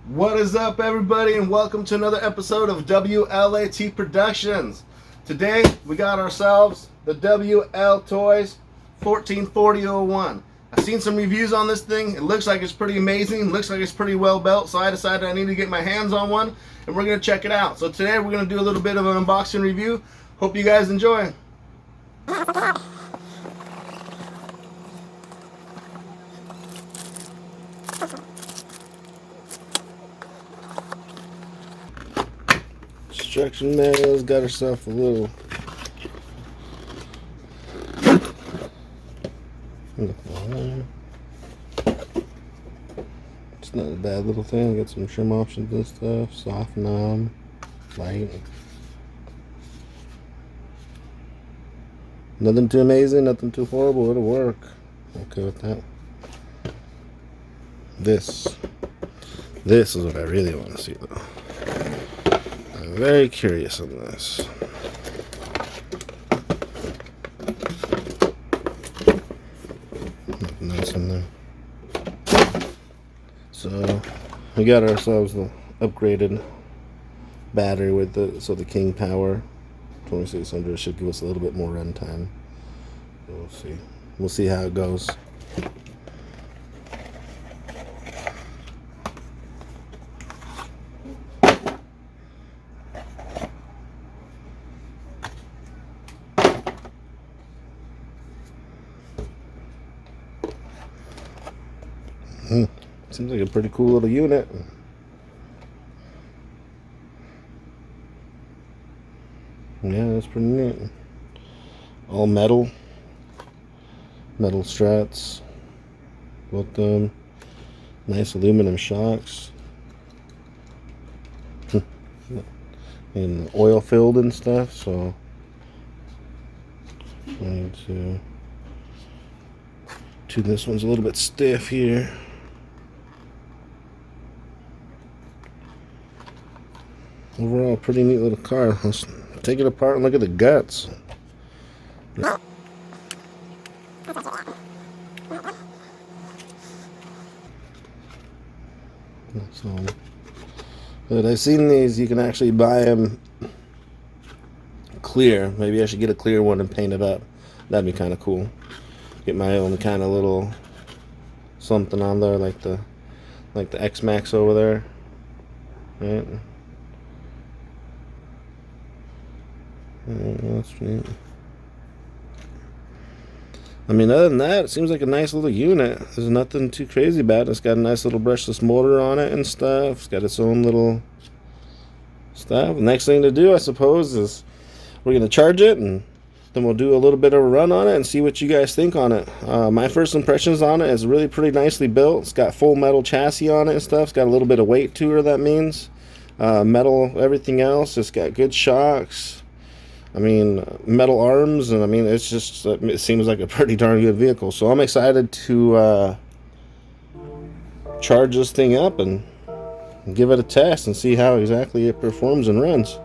What is up, everybody, and welcome to another episode of WLAT Productions. Today we got ourselves the WLToys 144001. I've seen some reviews on this thing. It looks like it's pretty amazing. It looks like it's pretty well built, so I decided I need to get my hands on one, and we're going to check it out. So today we're going to do a little bit of an unboxing review. Hope you guys enjoy. Instruction manual's got herself a little it's not a bad little thing. Got some trim options and stuff, soft knob, light. Nothing too amazing, nothing too horrible. It'll work. Okay with that. This is what I really want to see, though. I'm very curious on this. Nothing nice in there. So we got ourselves the upgraded battery with the King Power 2600 should give us a little bit more run time. We'll see. We'll see how it goes. Seems like a pretty cool little unit. Yeah, that's pretty neat. All metal struts. Both them. Nice aluminum shocks. And oil filled and stuff, so I need to this one's a little bit stiff here. Overall, pretty neat little car. Let's take it apart and look at the guts. So, but I've seen these, you can actually buy them clear. Maybe I should get a clear one and paint it up. That'd be kind of cool. Get my own kind of little something on there, like the X-Max over there. Right? That's neat. I mean, other than that, it seems like a nice little unit. There's nothing too crazy about it. It's got a nice little brushless motor on it and stuff. It's got its own little stuff. The next thing to do, I suppose, is we're going to charge it, and then we'll do a little bit of a run on it and see what you guys think on it. My first impressions on it is really pretty nicely built. It's got full metal chassis on it and stuff. It's got a little bit of weight to her, that means. Metal, everything else. It's got good shocks. I mean, metal arms, and I mean, it's just, it seems like a pretty darn good vehicle. So I'm excited to charge this thing up and give it a test and see how exactly it performs and runs.